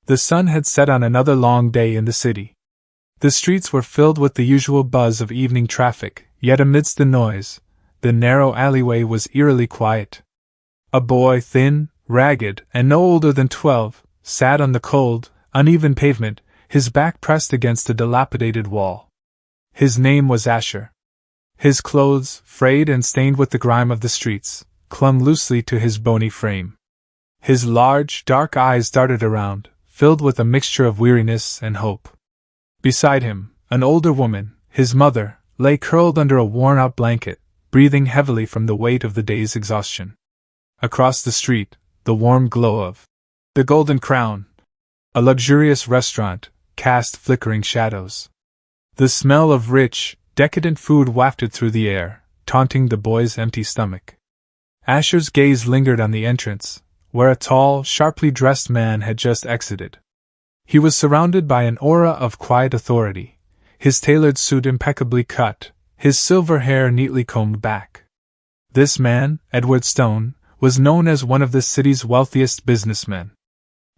The sun had set on another long day in the city. The streets were filled with the usual buzz of evening traffic, yet amidst the noise, the narrow alleyway was eerily quiet. A boy, thin, ragged, and no older than 12, sat on the cold, uneven pavement, his back pressed against a dilapidated wall. His name was Asher. His clothes, frayed and stained with the grime of the streets, clung loosely to his bony frame. His large, dark eyes darted around, filled with a mixture of weariness and hope. Beside him, an older woman, his mother, lay curled under a worn-out blanket, breathing heavily from the weight of the day's exhaustion. Across the street, the warm glow of the Golden Crown, a luxurious restaurant, cast flickering shadows. The smell of rich, decadent food wafted through the air, taunting the boy's empty stomach. Asher's gaze lingered on the entrance, where a tall, sharply dressed man had just exited. He was surrounded by an aura of quiet authority, his tailored suit impeccably cut, his silver hair neatly combed back. This man, Edward Stone, was known as one of the city's wealthiest businessmen.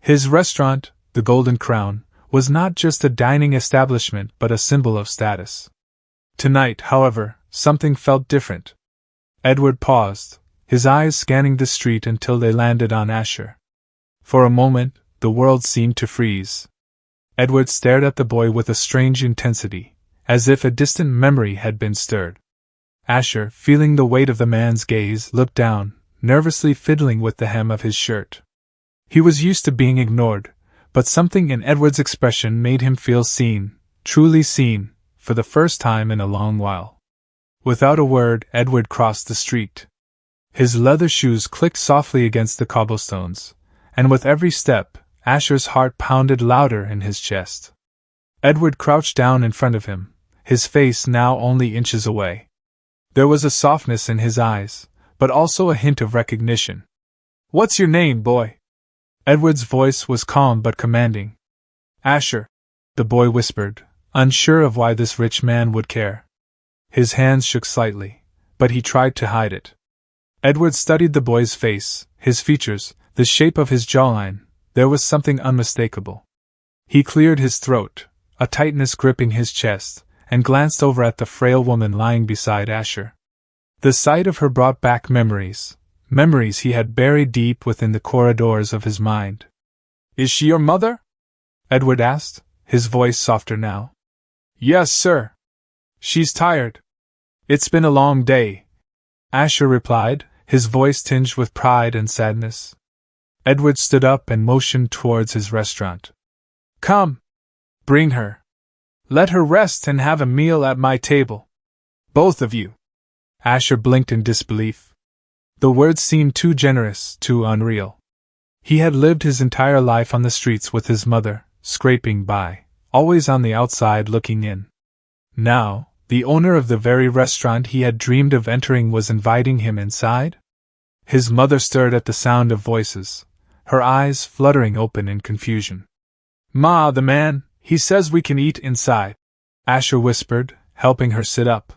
His restaurant, the Golden Crown, was not just a dining establishment but a symbol of status. Tonight, however, something felt different. Edward paused, his eyes scanning the street until they landed on Asher. For a moment, the world seemed to freeze. Edward stared at the boy with a strange intensity, as if a distant memory had been stirred. Asher, feeling the weight of the man's gaze, looked down, nervously fiddling with the hem of his shirt. He was used to being ignored, but something in Edward's expression made him feel seen, truly seen, for the first time in a long while. Without a word, Edward crossed the street. His leather shoes clicked softly against the cobblestones, and with every step, Asher's heart pounded louder in his chest. Edward crouched down in front of him, his face now only inches away. There was a softness in his eyes, but also a hint of recognition. "What's your name, boy?" Edward's voice was calm but commanding. "Asher," the boy whispered, unsure of why this rich man would care. His hands shook slightly, but he tried to hide it. Edward studied the boy's face, his features, the shape of his jawline. There was something unmistakable. He cleared his throat, a tightness gripping his chest, and glanced over at the frail woman lying beside Asher. The sight of her brought back memories he had buried deep within the corridors of his mind. "Is she your mother?" Edward asked, his voice softer now. "Yes, sir. She's tired. It's been a long day," Asher replied, his voice tinged with pride and sadness. Edward stood up and motioned towards his restaurant. "Come. Bring her. Let her rest and have a meal at my table. Both of you." Asher blinked in disbelief. The words seemed too generous, too unreal. He had lived his entire life on the streets with his mother, scraping by, always on the outside looking in. Now, the owner of the very restaurant he had dreamed of entering was inviting him inside? His mother stirred at the sound of voices, her eyes fluttering open in confusion. "Ma, the man, he says we can eat inside," Asher whispered, helping her sit up.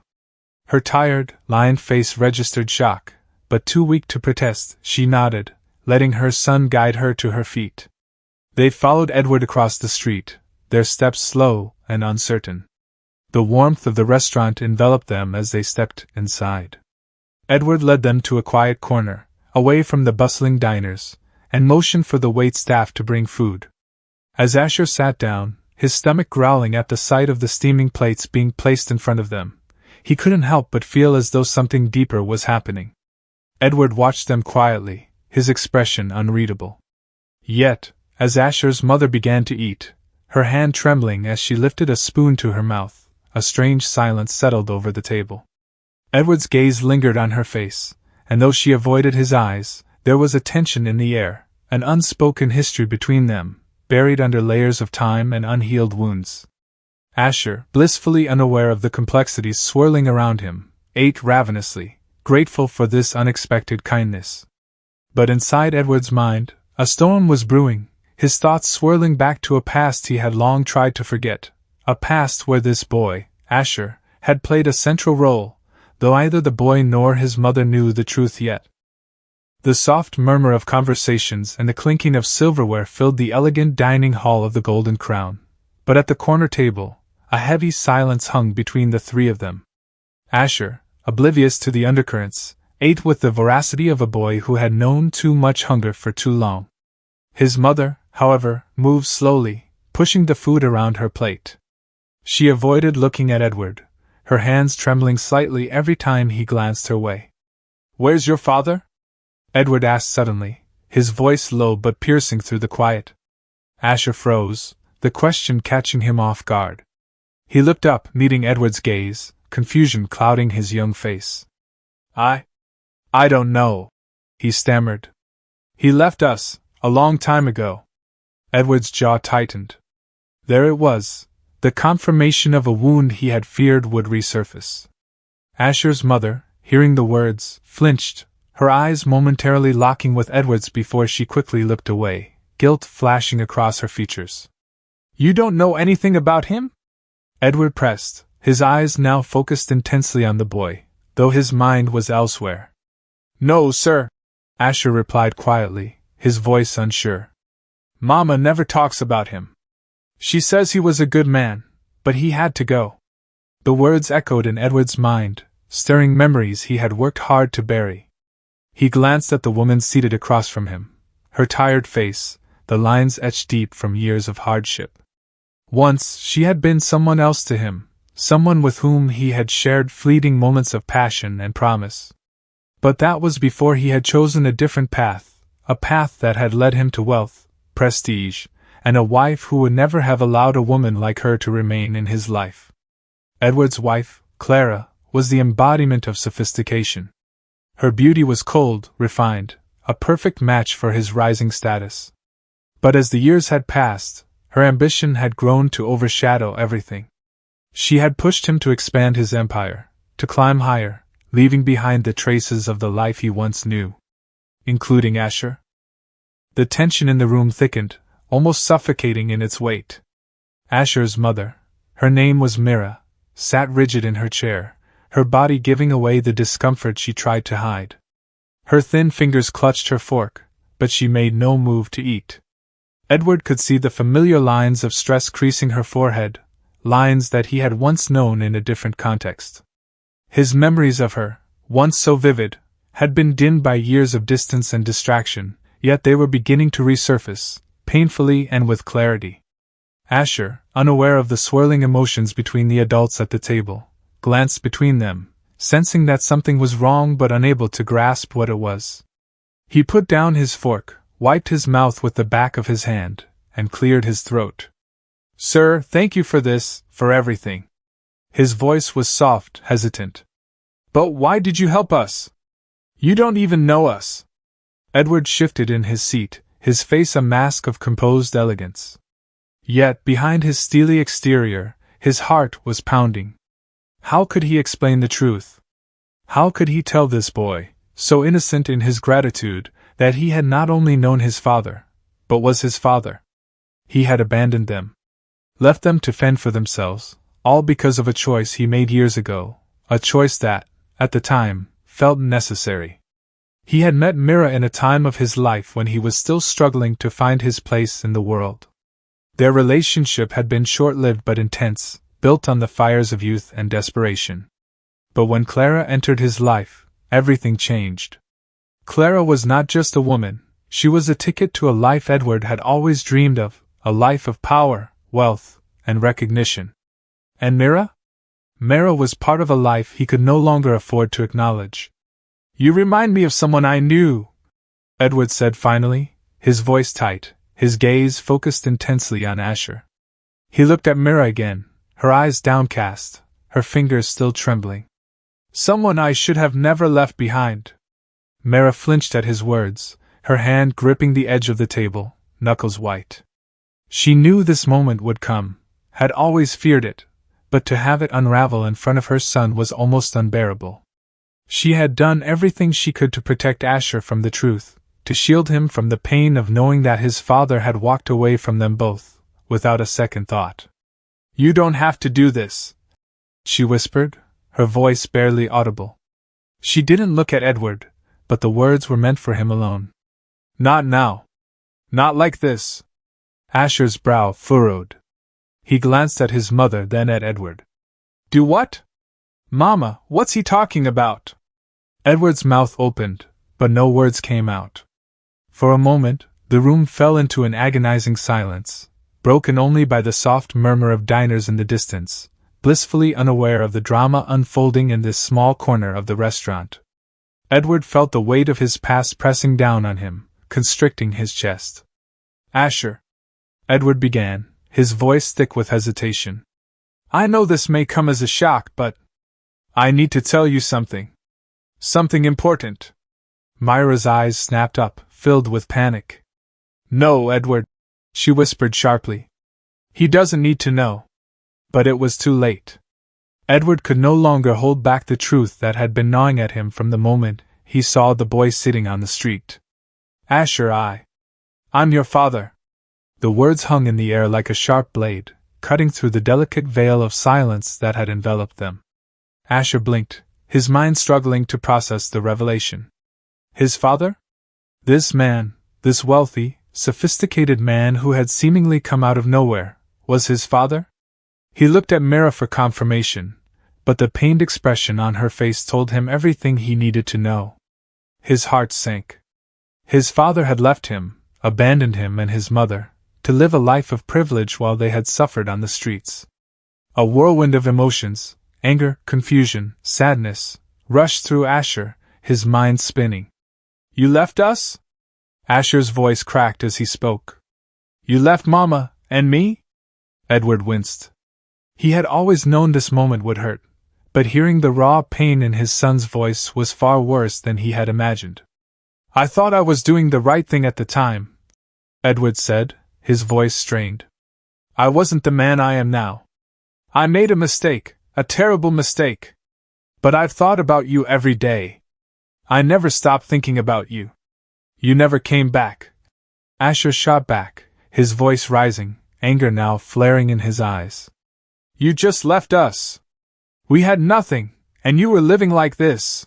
Her tired, lined face registered shock, but too weak to protest, she nodded, letting her son guide her to her feet. They followed Edward across the street, their steps slow and uncertain. The warmth of the restaurant enveloped them as they stepped inside. Edward led them to a quiet corner, away from the bustling diners, and motioned for the waitstaff to bring food. As Asher sat down, his stomach growling at the sight of the steaming plates being placed in front of them, he couldn't help but feel as though something deeper was happening. Edward watched them quietly, his expression unreadable. Yet, as Asher's mother began to eat, her hand trembling as she lifted a spoon to her mouth, a strange silence settled over the table. Edward's gaze lingered on her face, and though she avoided his eyes, there was a tension in the air, an unspoken history between them, buried under layers of time and unhealed wounds. Asher, blissfully unaware of the complexities swirling around him, ate ravenously, grateful for this unexpected kindness. But inside Edward's mind, a storm was brewing, his thoughts swirling back to a past he had long tried to forget, a past where this boy, Asher, had played a central role, though either the boy nor his mother knew the truth yet. The soft murmur of conversations and the clinking of silverware filled the elegant dining hall of the Golden Crown, but at the corner table, a heavy silence hung between the three of them. Asher, oblivious to the undercurrents, ate with the voracity of a boy who had known too much hunger for too long. His mother, however, moved slowly, pushing the food around her plate. She avoided looking at Edward, her hands trembling slightly every time he glanced her way. "Where's your father?" Edward asked suddenly, his voice low but piercing through the quiet. Asher froze, the question catching him off guard. He looked up, meeting Edward's gaze, confusion clouding his young face. I don't know," he stammered. "He left us, a long time ago." Edward's jaw tightened. There it was, the confirmation of a wound he had feared would resurface. Asher's mother, hearing the words, flinched, her eyes momentarily locking with Edward's before she quickly looked away, guilt flashing across her features. "You don't know anything about him?" Edward pressed, his eyes now focused intensely on the boy, though his mind was elsewhere. "No, sir," Asher replied quietly, his voice unsure. "Mama never talks about him. She says he was a good man, but he had to go." The words echoed in Edward's mind, stirring memories he had worked hard to bury. He glanced at the woman seated across from him, her tired face, the lines etched deep from years of hardship. Once she had been someone else to him, someone with whom he had shared fleeting moments of passion and promise. But that was before he had chosen a different path, a path that had led him to wealth, prestige, and a wife who would never have allowed a woman like her to remain in his life. Edward's wife, Clara, was the embodiment of sophistication. Her beauty was cold, refined, a perfect match for his rising status. But as the years had passed, her ambition had grown to overshadow everything. She had pushed him to expand his empire, to climb higher, leaving behind the traces of the life he once knew. Including Asher? The tension in the room thickened, almost suffocating in its weight. Asher's mother, her name was Mira, sat rigid in her chair, her body giving away the discomfort she tried to hide. Her thin fingers clutched her fork, but she made no move to eat. Edward could see the familiar lines of stress creasing her forehead, lines that he had once known in a different context. His memories of her, once so vivid, had been dimmed by years of distance and distraction, yet they were beginning to resurface, painfully and with clarity. Asher, unaware of the swirling emotions between the adults at the table, glanced between them, sensing that something was wrong but unable to grasp what it was. He put down his fork, wiped his mouth with the back of his hand, and cleared his throat. "Sir, thank you for this, for everything." His voice was soft, hesitant. "But why did you help us? You don't even know us." Edward shifted in his seat, his face a mask of composed elegance. Yet, behind his steely exterior, his heart was pounding. How could he explain the truth? How could he tell this boy, so innocent in his gratitude, that he had not only known his father, but was his father? He had abandoned them. Left them to fend for themselves, all because of a choice he made years ago, a choice that, at the time, felt necessary. He had met Mira in a time of his life when he was still struggling to find his place in the world. Their relationship had been short-lived but intense, built on the fires of youth and desperation. But when Clara entered his life, everything changed. Clara was not just a woman, she was a ticket to a life Edward had always dreamed of, a life of power, wealth, and recognition. And Mira? Mira was part of a life he could no longer afford to acknowledge. "You remind me of someone I knew," Edward said finally, his voice tight, his gaze focused intensely on Asher. He looked at Mira again, her eyes downcast, her fingers still trembling. "Someone I should have never left behind." Mira flinched at his words, her hand gripping the edge of the table, knuckles white. She knew this moment would come, had always feared it, but to have it unravel in front of her son was almost unbearable. She had done everything she could to protect Asher from the truth, to shield him from the pain of knowing that his father had walked away from them both, without a second thought. "You don't have to do this," she whispered, her voice barely audible. She didn't look at Edward, but the words were meant for him alone. Not now. Not like this. Asher's brow furrowed. He glanced at his mother, then at Edward. Do what? Mama, what's he talking about? Edward's mouth opened, but no words came out. For a moment, the room fell into an agonizing silence, broken only by the soft murmur of diners in the distance, blissfully unaware of the drama unfolding in this small corner of the restaurant. Edward felt the weight of his past pressing down on him, constricting his chest. Asher, Edward began, his voice thick with hesitation. I know this may come as a shock, but I need to tell you something. Something important. Myra's eyes snapped up, filled with panic. No, Edward, she whispered sharply. He doesn't need to know. But it was too late. Edward could no longer hold back the truth that had been gnawing at him from the moment he saw the boy sitting on the street. Asher, I'm your father. The words hung in the air like a sharp blade, cutting through the delicate veil of silence that had enveloped them. Asher blinked, his mind struggling to process the revelation. His father? This man, this wealthy, sophisticated man who had seemingly come out of nowhere, was his father? He looked at Mira for confirmation, but the pained expression on her face told him everything he needed to know. His heart sank. His father had left him, abandoned him and his mother, to live a life of privilege while they had suffered on the streets. A whirlwind of emotions, anger, confusion, sadness, rushed through Asher, his mind spinning. You left us? Asher's voice cracked as he spoke. You left Mama, and me? Edward winced. He had always known this moment would hurt, but hearing the raw pain in his son's voice was far worse than he had imagined. I thought I was doing the right thing at the time, Edward said, his voice strained. I wasn't the man I am now. I made a mistake, a terrible mistake. But I've thought about you every day. I never stopped thinking about you. You never came back. Asher shot back, his voice rising, anger now flaring in his eyes. You just left us. We had nothing, and you were living like this.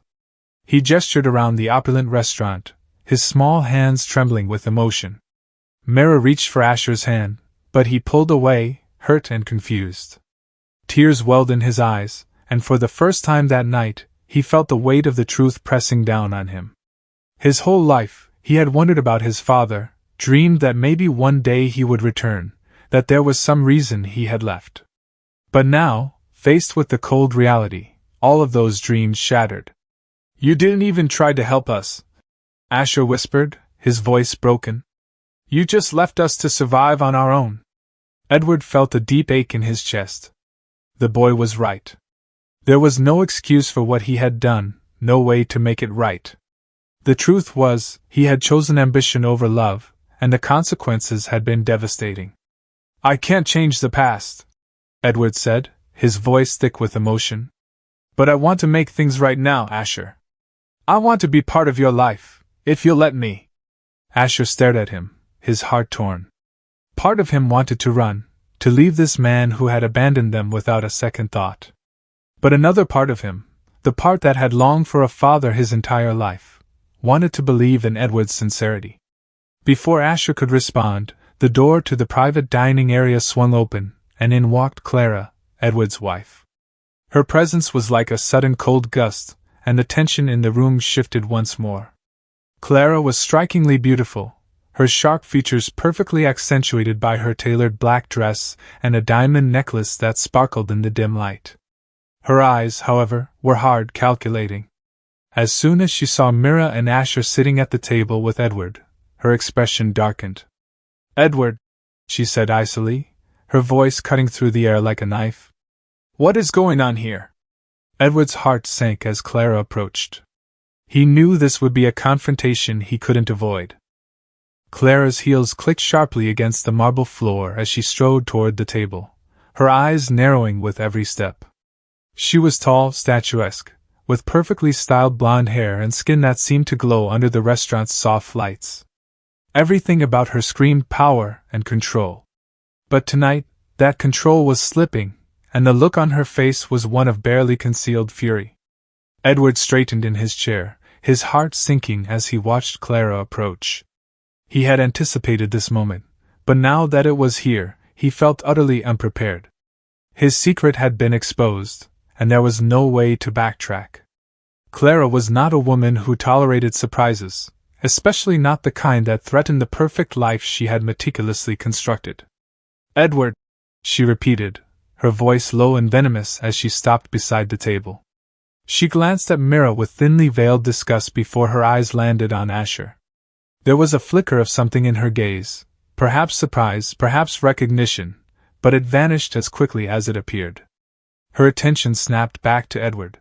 He gestured around the opulent restaurant, his small hands trembling with emotion. Mira reached for Asher's hand, but he pulled away, hurt and confused. Tears welled in his eyes, and for the first time that night, he felt the weight of the truth pressing down on him. His whole life, he had wondered about his father, dreamed that maybe one day he would return, that there was some reason he had left. But now, faced with the cold reality, all of those dreams shattered. You didn't even try to help us, Asher whispered, his voice broken. You just left us to survive on our own. Edward felt a deep ache in his chest. The boy was right. There was no excuse for what he had done, no way to make it right. The truth was, he had chosen ambition over love, and the consequences had been devastating. I can't change the past, Edward said, his voice thick with emotion. But I want to make things right now, Asher. I want to be part of your life, if you'll let me. Asher stared at him, his heart torn. Part of him wanted to run, to leave this man who had abandoned them without a second thought. But another part of him, the part that had longed for a father his entire life, wanted to believe in Edward's sincerity. Before Asher could respond, the door to the private dining area swung open, and in walked Clara, Edward's wife. Her presence was like a sudden cold gust, and the tension in the room shifted once more. Clara was strikingly beautiful, her sharp features perfectly accentuated by her tailored black dress and a diamond necklace that sparkled in the dim light. Her eyes, however, were hard, calculating. As soon as she saw Mira and Asher sitting at the table with Edward, her expression darkened. Edward, she said icily, her voice cutting through the air like a knife. What is going on here? Edward's heart sank as Clara approached. He knew this would be a confrontation he couldn't avoid. Clara's heels clicked sharply against the marble floor as she strode toward the table, her eyes narrowing with every step. She was tall, statuesque, with perfectly styled blonde hair and skin that seemed to glow under the restaurant's soft lights. Everything about her screamed power and control. But tonight, that control was slipping, and the look on her face was one of barely concealed fury. Edward straightened in his chair, his heart sinking as he watched Clara approach. He had anticipated this moment, but now that it was here, he felt utterly unprepared. His secret had been exposed, and there was no way to backtrack. Clara was not a woman who tolerated surprises, especially not the kind that threatened the perfect life she had meticulously constructed. "Edward," she repeated, her voice low and venomous as she stopped beside the table. She glanced at Mira with thinly veiled disgust before her eyes landed on Asher. There was a flicker of something in her gaze, perhaps surprise, perhaps recognition, but it vanished as quickly as it appeared. Her attention snapped back to Edward.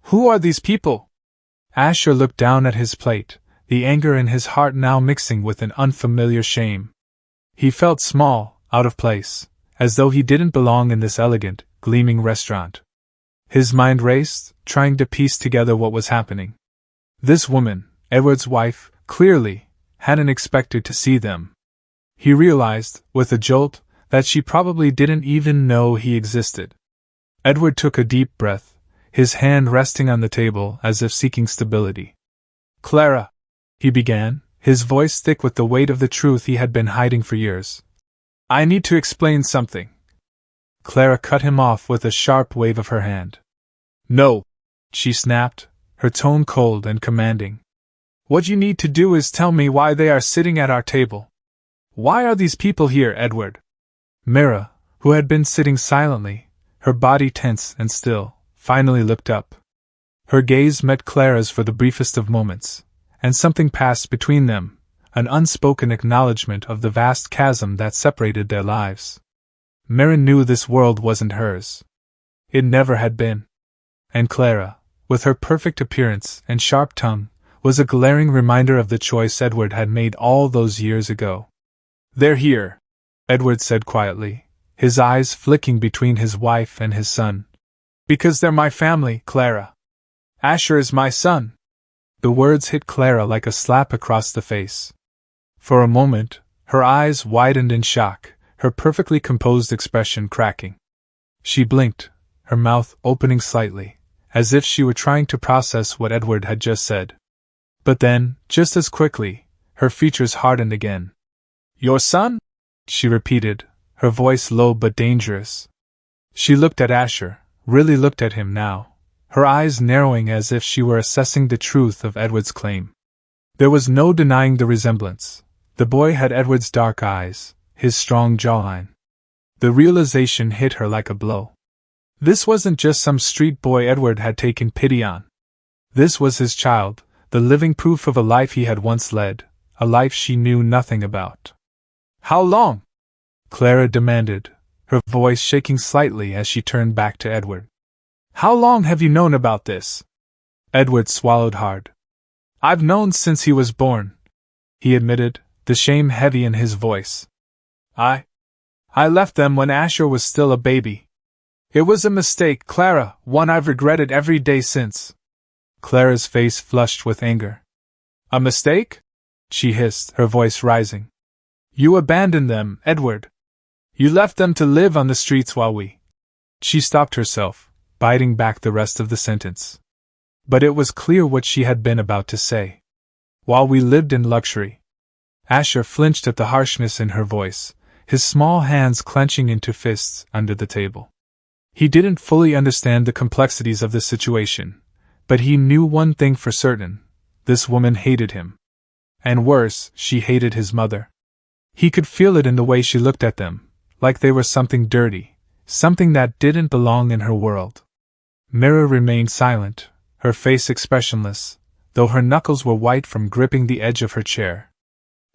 "Who are these people?" Asher looked down at his plate, the anger in his heart now mixing with an unfamiliar shame. He felt small, out of place, as though he didn't belong in this elegant, gleaming restaurant. His mind raced, trying to piece together what was happening. This woman, Edward's wife, clearly hadn't expected to see them. He realized, with a jolt, that she probably didn't even know he existed. Edward took a deep breath, his hand resting on the table as if seeking stability. "Clara," he began, his voice thick with the weight of the truth he had been hiding for years. "I need to explain something." Clara cut him off with a sharp wave of her hand. "No," she snapped, her tone cold and commanding. "What you need to do is tell me why they are sitting at our table. Why are these people here, Edward?" Mira, who had been sitting silently, her body tense and still, finally looked up. Her gaze met Clara's for the briefest of moments, and something passed between them, an unspoken acknowledgement of the vast chasm that separated their lives. Mira knew this world wasn't hers. It never had been. And Clara, with her perfect appearance and sharp tongue, was a glaring reminder of the choice Edward had made all those years ago. "They're here," Edward said quietly, his eyes flicking between his wife and his son. "Because they're my family, Clara. Asher is my son." The words hit Clara like a slap across the face. For a moment, her eyes widened in shock, her perfectly composed expression cracking. She blinked, her mouth opening slightly, as if she were trying to process what Edward had just said. But then, just as quickly, her features hardened again. "Your son?" she repeated, her voice low but dangerous. She looked at Asher, really looked at him now, her eyes narrowing as if she were assessing the truth of Edward's claim. There was no denying the resemblance. The boy had Edward's dark eyes, his strong jawline. The realization hit her like a blow. This wasn't just some street boy Edward had taken pity on. This was his child, the living proof of a life he had once led, a life she knew nothing about. "How long?" Clara demanded, her voice shaking slightly as she turned back to Edward. "How long have you known about this?" Edward swallowed hard. "I've known since he was born," he admitted, the shame heavy in his voice. I left them when Asher was still a baby. It was a mistake, Clara, one I've regretted every day since." Clara's face flushed with anger. "A mistake?" she hissed, her voice rising. "You abandoned them, Edward. You left them to live on the streets while we—" She stopped herself, biting back the rest of the sentence. But it was clear what she had been about to say. "While we lived in luxury." Asher flinched at the harshness in her voice, his small hands clenching into fists under the table. He didn't fully understand the complexities of the situation, but he knew one thing for certain: this woman hated him. And worse, she hated his mother. He could feel it in the way she looked at them, like they were something dirty, something that didn't belong in her world. Mira remained silent, her face expressionless, though her knuckles were white from gripping the edge of her chair.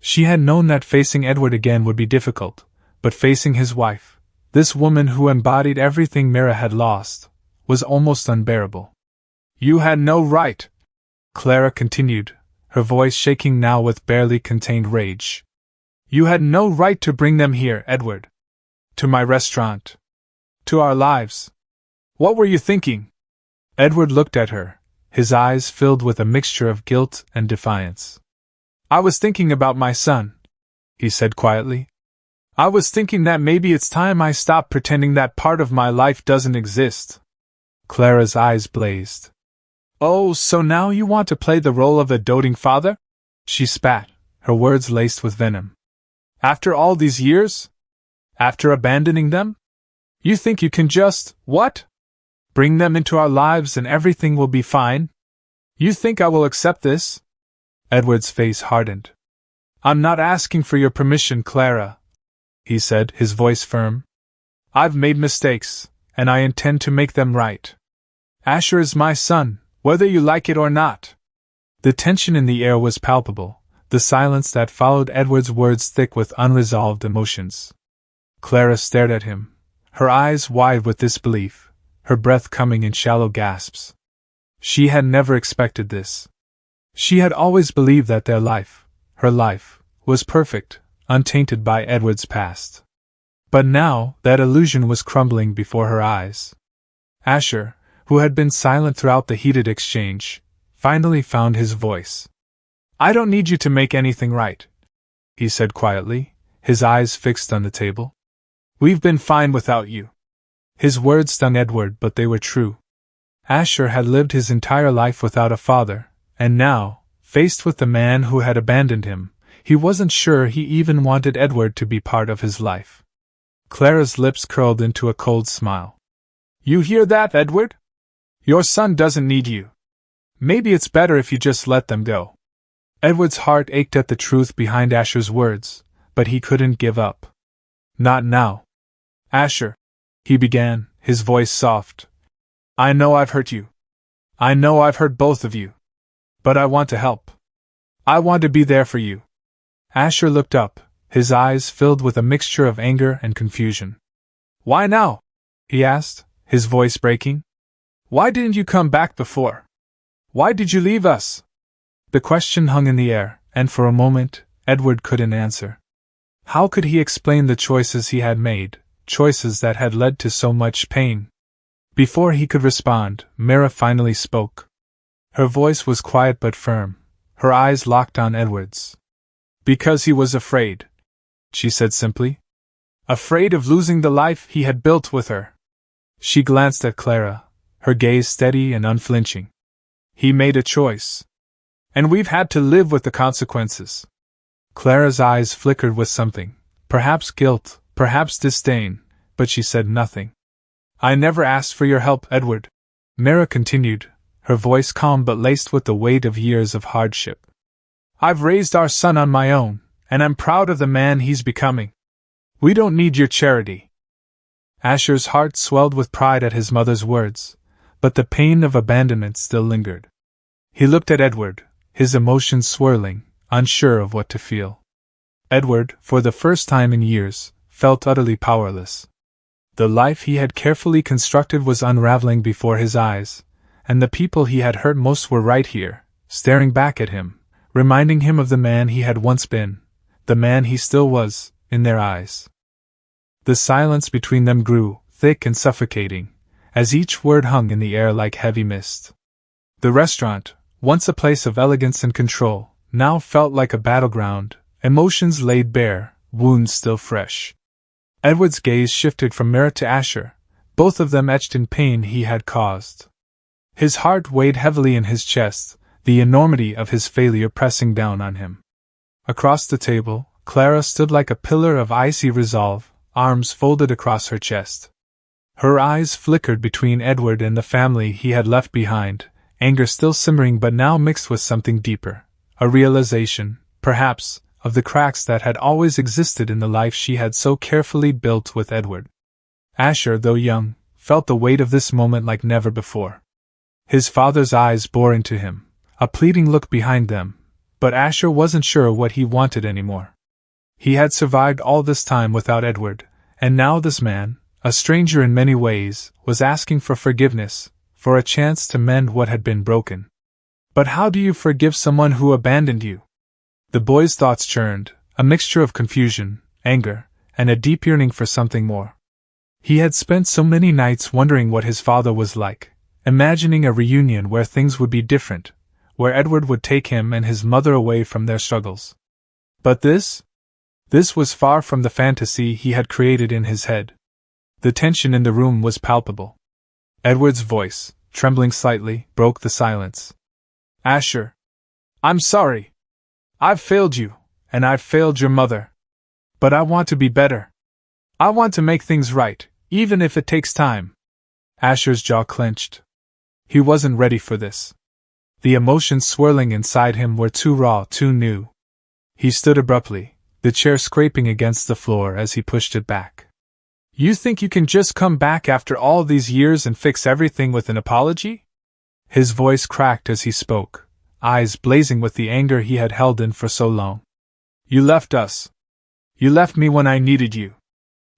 She had known that facing Edward again would be difficult, but facing his wife, this woman who embodied everything Mira had lost, was almost unbearable. "You had no right," Clara continued, her voice shaking now with barely contained rage. "You had no right to bring them here, Edward. To my restaurant. To our lives. What were you thinking?" Edward looked at her, his eyes filled with a mixture of guilt and defiance. "I was thinking about my son," he said quietly. "I was thinking that maybe it's time I stopped pretending that part of my life doesn't exist." Clara's eyes blazed. "Oh, so now you want to play the role of the doting father?" She spat, her words laced with venom. "After all these years? After abandoning them? You think you can just, what? Bring them into our lives and everything will be fine? You think I will accept this?" Edward's face hardened. "I'm not asking for your permission, Clara," he said, his voice firm. "I've made mistakes, and I intend to make them right. Asher is my son, whether you like it or not." The tension in the air was palpable, the silence that followed Edward's words thick with unresolved emotions. Clara stared at him, her eyes wide with disbelief, her breath coming in shallow gasps. She had never expected this. She had always believed that their life, her life, was perfect, untainted by Edward's past. But now, that illusion was crumbling before her eyes. Asher, who had been silent throughout the heated exchange, finally found his voice. "I don't need you to make anything right," he said quietly, his eyes fixed on the table. "We've been fine without you." His words stung Edward, but they were true. Asher had lived his entire life without a father, and now, faced with the man who had abandoned him, he wasn't sure he even wanted Edward to be part of his life. Clara's lips curled into a cold smile. "You hear that, Edward? Your son doesn't need you. Maybe it's better if you just let them go." Edward's heart ached at the truth behind Asher's words, but he couldn't give up. "Not now. Asher," he began, his voice soft. "I know I've hurt you. I know I've hurt both of you. But I want to help. I want to be there for you." Asher looked up, his eyes filled with a mixture of anger and confusion. "Why now?" he asked, his voice breaking. "Why didn't you come back before? Why did you leave us?" The question hung in the air, and for a moment, Edward couldn't answer. How could he explain the choices he had made, choices that had led to so much pain? Before he could respond, Mira finally spoke. Her voice was quiet but firm, her eyes locked on Edward's. "Because he was afraid," she said simply. "Afraid of losing the life he had built with her." She glanced at Clara, her gaze steady and unflinching. "He made a choice. And we've had to live with the consequences." Clara's eyes flickered with something, perhaps guilt, perhaps disdain, but she said nothing. "I never asked for your help, Edward," Mira continued, her voice calm but laced with the weight of years of hardship. "I've raised our son on my own, and I'm proud of the man he's becoming. We don't need your charity." Asher's heart swelled with pride at his mother's words, but the pain of abandonment still lingered. He looked at Edward, his emotions swirling, unsure of what to feel. Edward, for the first time in years, felt utterly powerless. The life he had carefully constructed was unraveling before his eyes, and the people he had hurt most were right here, staring back at him, reminding him of the man he had once been, the man he still was, in their eyes. The silence between them grew, thick and suffocating, as each word hung in the air like heavy mist. The restaurant, once a place of elegance and control, now felt like a battleground, emotions laid bare, wounds still fresh. Edward's gaze shifted from Mira to Asher, both of them etched in pain he had caused. His heart weighed heavily in his chest, the enormity of his failure pressing down on him. Across the table, Clara stood like a pillar of icy resolve, arms folded across her chest. Her eyes flickered between Edward and the family he had left behind, anger still simmering but now mixed with something deeper, a realization, perhaps, of the cracks that had always existed in the life she had so carefully built with Edward. Asher, though young, felt the weight of this moment like never before. His father's eyes bore into him, a pleading look behind them, but Asher wasn't sure what he wanted anymore. He had survived all this time without Edward, and now this man, a stranger in many ways, was asking for forgiveness, for a chance to mend what had been broken. But how do you forgive someone who abandoned you? The boy's thoughts churned, a mixture of confusion, anger, and a deep yearning for something more. He had spent so many nights wondering what his father was like, imagining a reunion where things would be different, where Edward would take him and his mother away from their struggles. But this was far from the fantasy he had created in his head. The tension in the room was palpable. Edward's voice, trembling slightly, broke the silence. Asher, I'm sorry. I've failed you, and I've failed your mother. But I want to be better. I want to make things right, even if it takes time. Asher's jaw clenched. He wasn't ready for this. The emotions swirling inside him were too raw, too new. He stood abruptly, the chair scraping against the floor as he pushed it back. You think you can just come back after all these years and fix everything with an apology? His voice cracked as he spoke, eyes blazing with the anger he had held in for so long. You left us. You left me when I needed you.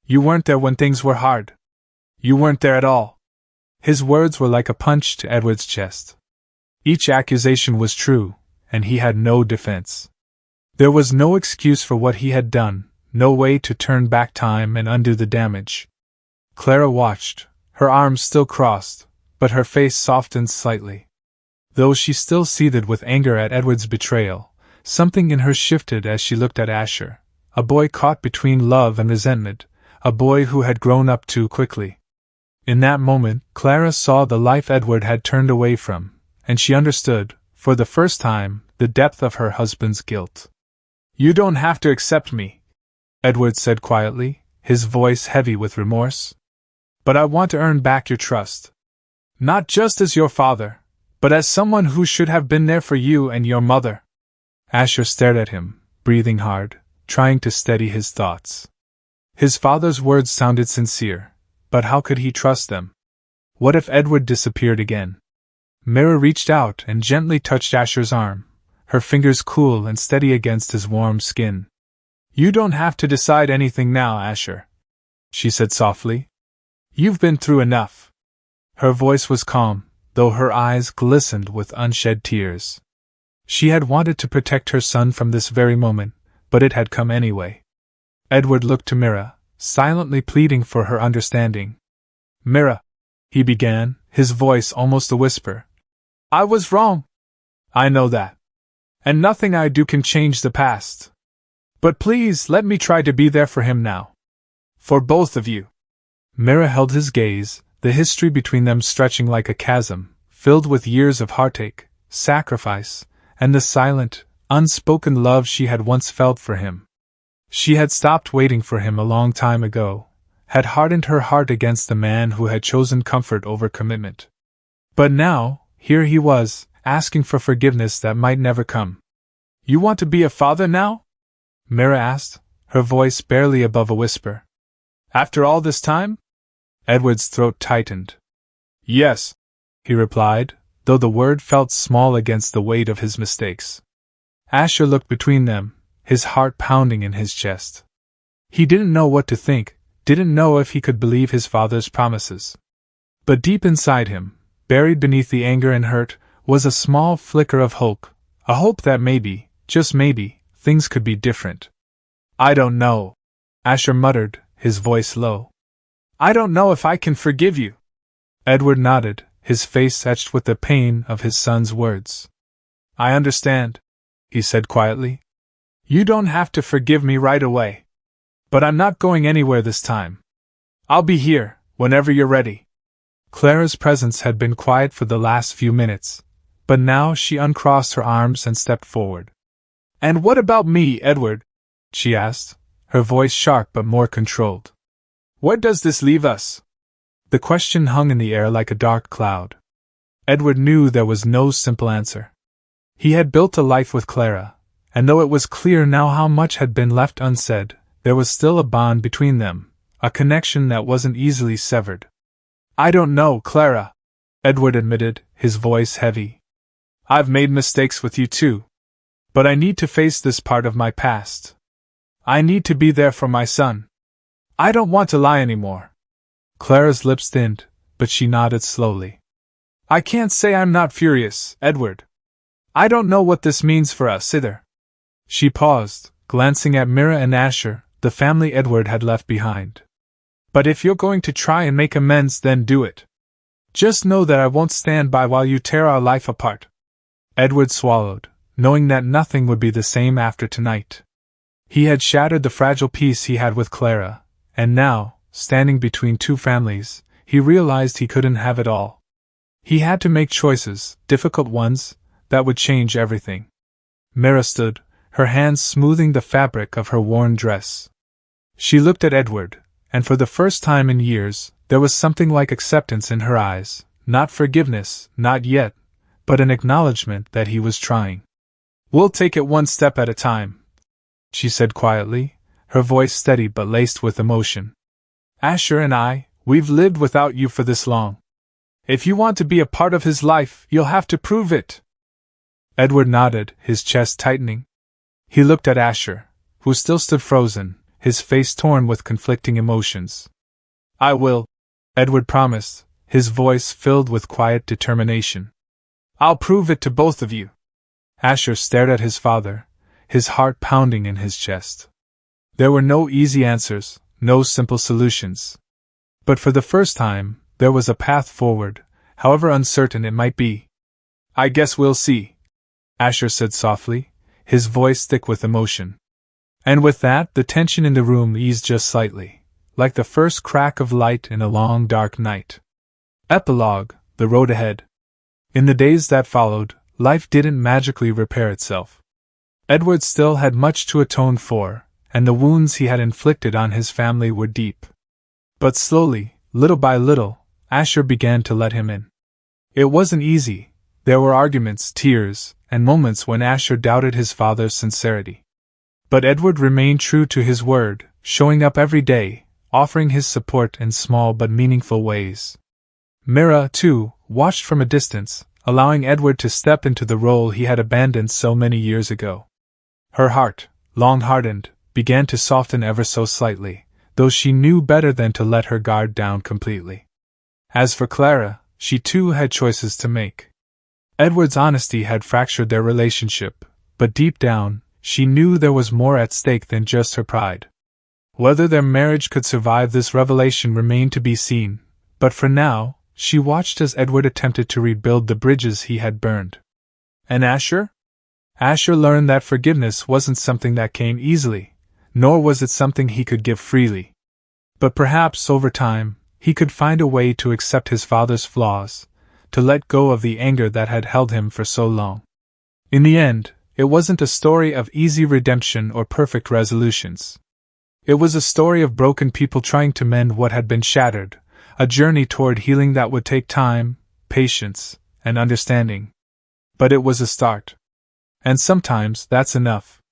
You weren't there when things were hard. You weren't there at all. His words were like a punch to Edward's chest. Each accusation was true, and he had no defense. There was no excuse for what he had done, no way to turn back time and undo the damage. Clara watched, her arms still crossed, but her face softened slightly. Though she still seethed with anger at Edward's betrayal, something in her shifted as she looked at Asher, a boy caught between love and resentment, a boy who had grown up too quickly. In that moment, Clara saw the life Edward had turned away from, and she understood, for the first time, the depth of her husband's guilt. You don't have to accept me, Edward said quietly, his voice heavy with remorse. But I want to earn back your trust. Not just as your father, but as someone who should have been there for you and your mother. Asher stared at him, breathing hard, trying to steady his thoughts. His father's words sounded sincere, but how could he trust them? What if Edward disappeared again? Mira reached out and gently touched Asher's arm, her fingers cool and steady against his warm skin. You don't have to decide anything now, Asher, she said softly. You've been through enough. Her voice was calm, though her eyes glistened with unshed tears. She had wanted to protect her son from this very moment, but it had come anyway. Edward looked to Mira, silently pleading for her understanding. Mira, he began, his voice almost a whisper. I was wrong. I know that. And nothing I do can change the past. But please let me try to be there for him now. For both of you. Mira held his gaze, the history between them stretching like a chasm, filled with years of heartache, sacrifice, and the silent, unspoken love she had once felt for him. She had stopped waiting for him a long time ago, had hardened her heart against the man who had chosen comfort over commitment. But now, here he was, asking for forgiveness that might never come. You want to be a father now? Mira asked, her voice barely above a whisper. After all this time? Edward's throat tightened. Yes, he replied, though the word felt small against the weight of his mistakes. Asher looked between them, his heart pounding in his chest. He didn't know what to think, didn't know if he could believe his father's promises. But deep inside him, buried beneath the anger and hurt, was a small flicker of hope, a hope that maybe, just maybe, things could be different. I don't know, Asher muttered, his voice low. I don't know if I can forgive you. Edward nodded, his face etched with the pain of his son's words. I understand, he said quietly. You don't have to forgive me right away. But I'm not going anywhere this time. I'll be here, whenever you're ready. Clara's presence had been quiet for the last few minutes, but now she uncrossed her arms and stepped forward. And what about me, Edward? She asked, her voice sharp but more controlled. Where does this leave us? The question hung in the air like a dark cloud. Edward knew there was no simple answer. He had built a life with Clara, and though it was clear now how much had been left unsaid, there was still a bond between them, a connection that wasn't easily severed. I don't know, Clara, Edward admitted, his voice heavy. I've made mistakes with you too. But I need to face this part of my past. I need to be there for my son. I don't want to lie anymore. Clara's lips thinned, but she nodded slowly. I can't say I'm not furious, Edward. I don't know what this means for us either. She paused, glancing at Mira and Asher, the family Edward had left behind. But if you're going to try and make amends, then do it. Just know that I won't stand by while you tear our life apart. Edward swallowed, knowing that nothing would be the same after tonight. He had shattered the fragile peace he had with Clara, and now, standing between two families, he realized he couldn't have it all. He had to make choices, difficult ones, that would change everything. Mira stood, her hands smoothing the fabric of her worn dress. She looked at Edward, and for the first time in years, there was something like acceptance in her eyes, not forgiveness, not yet, but an acknowledgement that he was trying. "We'll take it one step at a time," she said quietly, her voice steady but laced with emotion. "Asher and we've lived without you for this long. If you want to be a part of his life, you'll have to prove it." Edward nodded, his chest tightening. He looked at Asher, who still stood frozen, his face torn with conflicting emotions. "I will," Edward promised, his voice filled with quiet determination. "I'll prove it to both of you." Asher stared at his father, his heart pounding in his chest. There were no easy answers, no simple solutions. But for the first time, there was a path forward, however uncertain it might be. "I guess we'll see," Asher said softly, his voice thick with emotion. And with that, the tension in the room eased just slightly, like the first crack of light in a long dark night. Epilogue: The road ahead. In the days that followed, life didn't magically repair itself. Edward still had much to atone for, and the wounds he had inflicted on his family were deep. But slowly, little by little, Asher began to let him in. It wasn't easy. There were arguments, tears, and moments when Asher doubted his father's sincerity. But Edward remained true to his word, showing up every day, offering his support in small but meaningful ways. Mira, too, watched from a distance, allowing Edward to step into the role he had abandoned so many years ago. Her heart, long hardened, began to soften ever so slightly, though she knew better than to let her guard down completely. As for Clara, she too had choices to make. Edward's honesty had fractured their relationship, but deep down, she knew there was more at stake than just her pride. Whether their marriage could survive this revelation remained to be seen, but for now, she watched as Edward attempted to rebuild the bridges he had burned. And Asher? Asher learned that forgiveness wasn't something that came easily, nor was it something he could give freely. But perhaps over time, he could find a way to accept his father's flaws, to let go of the anger that had held him for so long. In the end, it wasn't a story of easy redemption or perfect resolutions. It was a story of broken people trying to mend what had been shattered, a journey toward healing that would take time, patience, and understanding. But it was a start. And sometimes that's enough.